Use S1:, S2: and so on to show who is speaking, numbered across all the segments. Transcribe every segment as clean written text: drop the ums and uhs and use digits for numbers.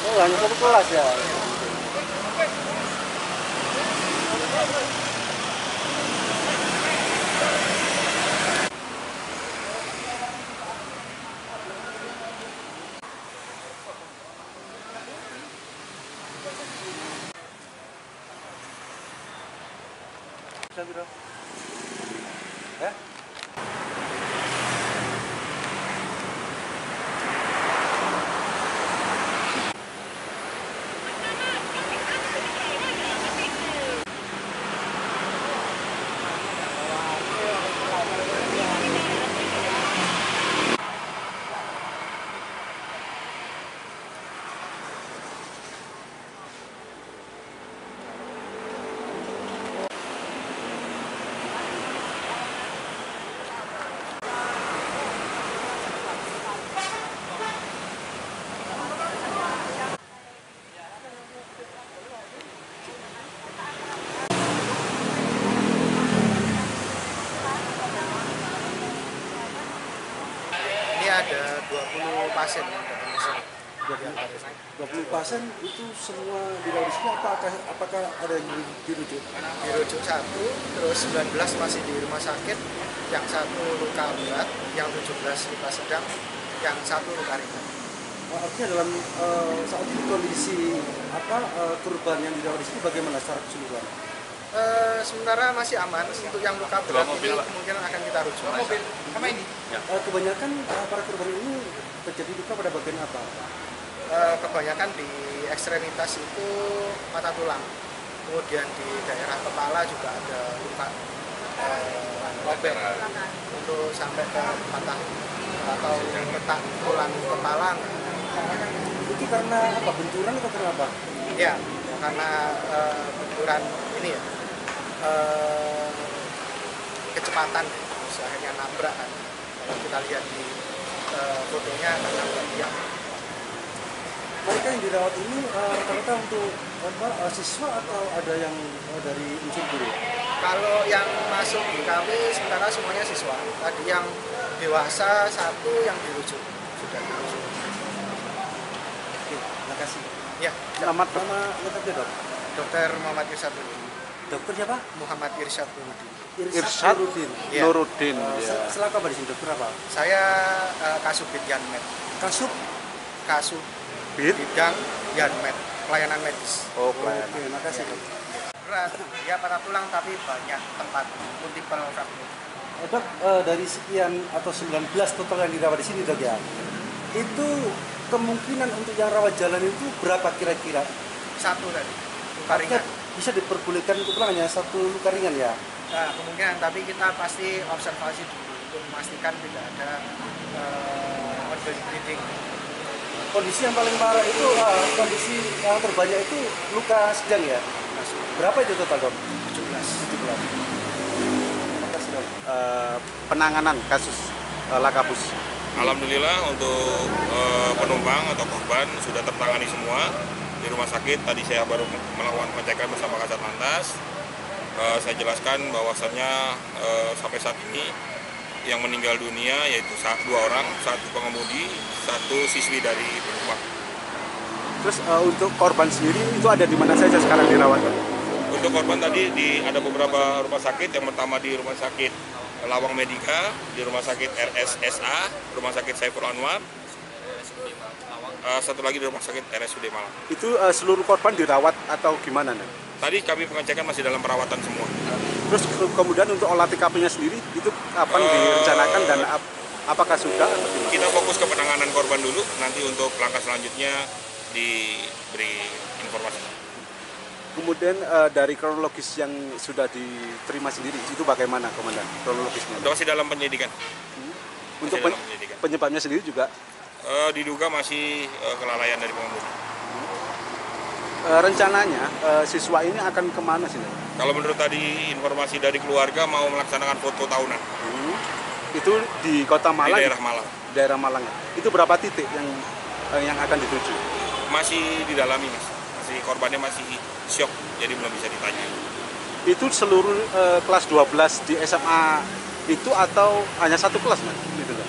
S1: Oh, hanya satu kelas ya. Bisa tidak? Ya?
S2: Ini ada 20 pasien yang datang ke sini.
S1: 20 pasien itu semua dirawat di sini, apakah ada yang dirujuk?
S2: Dirujuk 1, terus 19 masih di rumah sakit, yang 1 luka berat, yang 17 luka sedang, yang 1 luka ringan.
S1: Artinya dalam saat ini kondisi korban yang dirawat di sini bagaimana secara keseluruhan?
S2: Sementara masih aman. Untuk yang luka berat ini kemungkinan akan kita rujuk.
S1: Kebanyakan para korban ini terjadi luka pada bagian apa?
S2: Kebanyakan di ekstremitas itu patah tulang. Kemudian di daerah kepala juga ada luka robek untuk sampai ke patah atau retak tulang kepala.
S1: Itu karena apa? Benturan atau karena apa?
S2: Ya, karena benturan ini ya, kecepatan, akhirnya nabrak kan. Kalau kita lihat di fotonya nabrak dia.
S1: Mereka yang dirawat ini rata-rata untuk siswa atau ada yang dari unsur guru?
S2: Kalau yang masuk di kami sementara semuanya siswa. Tadi yang dewasa 1 yang dirujuk, sudah dirujuk.
S1: Oke, terima kasih.
S2: Ya,
S1: Nama lengkapnya dok?
S2: Dokter Muhammad Irsyad Nurudin.
S1: Dokter siapa?
S2: Muhammad Irsyad Nurudin.
S1: Irsyad Nurudin.
S2: Ya.
S3: Nurudin. Ya.
S1: Selaku apa di sini dokter apa?
S2: Saya Kasubit Yanmed.
S1: Kasub.
S2: Bidang Yanmed, pelayanan medis.
S3: Oh,
S1: Oke, terima kasih dok.
S2: Berat, ya patah tulang tapi banyak tempat multiple fracture.
S1: Dok, dari sekian atau 19 total yang dirawat di sini dok ya, itu kemungkinan untuk yang rawat jalan itu berapa kira-kira?
S2: 1 tadi, luka ringan.
S1: Bisa diperbolehkan untuk pulang hanya 1 luka ringan ya?
S2: Nah, kemungkinan, tapi kita pasti observasi dulu untuk memastikan tidak ada ongoing bleeding.
S1: Kondisi yang paling parah itu, kondisi yang terbanyak itu luka sedang ya? Berapa itu total dok?
S2: 17.
S1: 17. Terima kasih dok.
S3: Penanganan kasus laka bus.
S4: Alhamdulillah untuk penumpang atau korban sudah tertangani semua di rumah sakit. Tadi saya baru melakukan pengecekan bersama Kasat Lantas. Saya jelaskan bahwasannya sampai saat ini yang meninggal dunia yaitu 2 orang, 1 pengemudi, 1 siswi dari penumpang.
S3: Terus untuk korban sendiri itu ada di mana saja sekarang dirawat?
S4: Untuk korban tadi ada beberapa rumah sakit. Yang pertama di Rumah Sakit Lawang Medika, di Rumah Sakit RSSA, Rumah Sakit Saiful Anwar, 1 lagi di Rumah Sakit RSUD Malang.
S3: Itu seluruh korban dirawat atau gimana nih?
S4: Tadi kami pengecekan masih dalam perawatan semua.
S3: Terus kemudian untuk olah TKP-nya sendiri itu kapan direncanakan dan apakah sudah atau gimana?
S4: Kita fokus ke penanganan korban dulu, nanti untuk langkah selanjutnya diberi informasi.
S3: Kemudian dari kronologis yang sudah diterima sendiri itu bagaimana komandan kronologisnya?
S4: Masih dalam penyidikan.
S3: Untuk
S4: dalam penyidikan.
S3: penyebabnya sendiri juga
S4: Diduga masih kelalaian dari pengemudi.
S3: rencananya siswa ini akan kemana sih?
S4: Kalau menurut tadi informasi dari keluarga mau melaksanakan foto tahunan
S3: Itu di Kota
S4: di
S3: Malang.
S4: daerah Malang.
S3: Daerah Malang. Itu berapa titik yang akan dituju?
S4: Masih didalami mas. Korbannya masih syok, jadi belum bisa ditanya.
S3: Itu seluruh kelas 12 di SMA itu atau hanya 1 kelas mas? Gitu kan?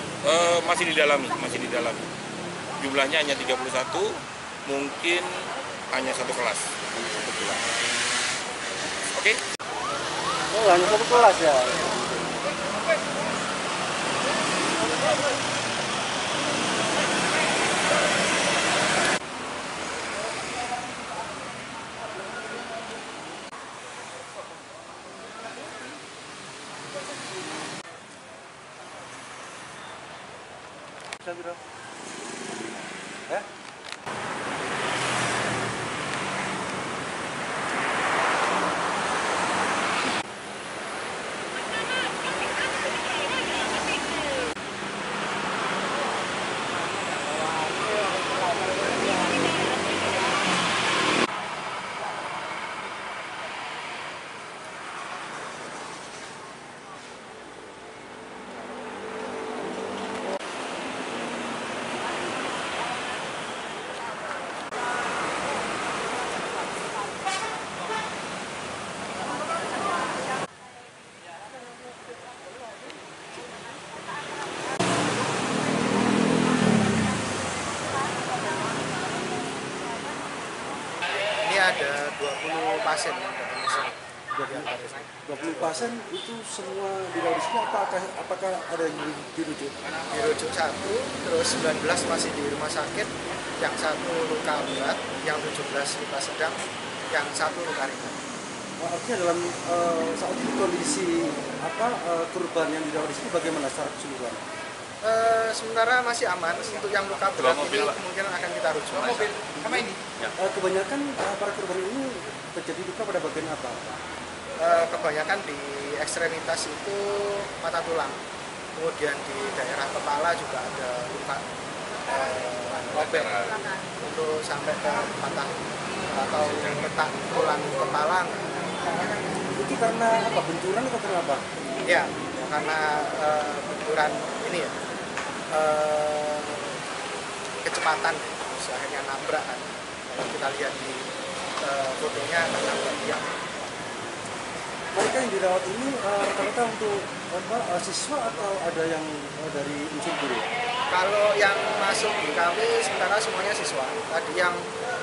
S4: Masih didalami. Jumlahnya hanya 31 mungkin hanya satu kelas. Oke?
S1: Oh, hanya satu kelas ya. Bisa bro? Ya?
S2: Ini ada 20 pasien yang datang ke sini.
S1: 20 pasien itu semua dirawat di sini, apakah ada yang dirujuk?
S2: Dirujuk 1, terus 19 masih di rumah sakit, yang 1 luka berat, yang 17 luka sedang, yang 1 luka ringan.
S1: Artinya dalam saat ini kondisi korban yang dirawat di sini bagaimana secara keseluruhan?
S2: Sementara masih aman. Untuk yang luka berat ini kemungkinan akan kita rujuk.
S1: Kebanyakan para korban ini terjadi luka pada bagian apa?
S2: Kebanyakan di ekstremitas itu patah tulang, kemudian di daerah kepala juga ada luka robek untuk sampai ke patah atau retak tulang kepala.
S1: Itu karena apa? Benturan atau karena apa?
S2: Ya, karena benturan ini ya, kecepatan, terus akhirnya nabrak kan. Kalau kita lihat di fotonya nabrak dia.
S1: Mereka yang dirawat ini rata-rata untuk siswa atau ada yang dari unsur guru?
S2: Kalau yang masuk di kami sementara semuanya siswa. Tadi yang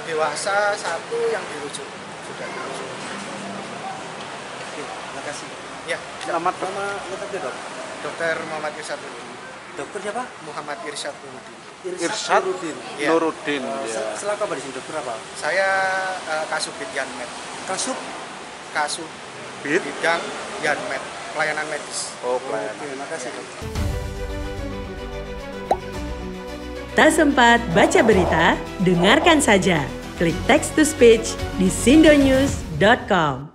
S2: dewasa 1 yang dirujuk, sudah dirujuk.
S1: Oke, terima kasih.
S2: Ya,
S1: Nama lengkapnya dok?
S2: Dr. Muhammad Irsyad Nurudin.
S1: Dokter siapa?
S2: Muhammad Irsyad Nurudin.
S3: Irsyad
S1: Nurudin.
S2: Ya.
S3: Nurudin. Ya.
S1: Selaku apa di sini dokter apa?
S2: Saya Kasubit Yanmed.
S1: Kasub.
S2: Bidang Yanmed, pelayanan medis.
S3: Oh,
S1: Oke,
S3: pelayanan.
S1: terima kasih dok.
S5: Tak sempat baca berita? Dengarkan saja. Klik text to speech di sindonews.com.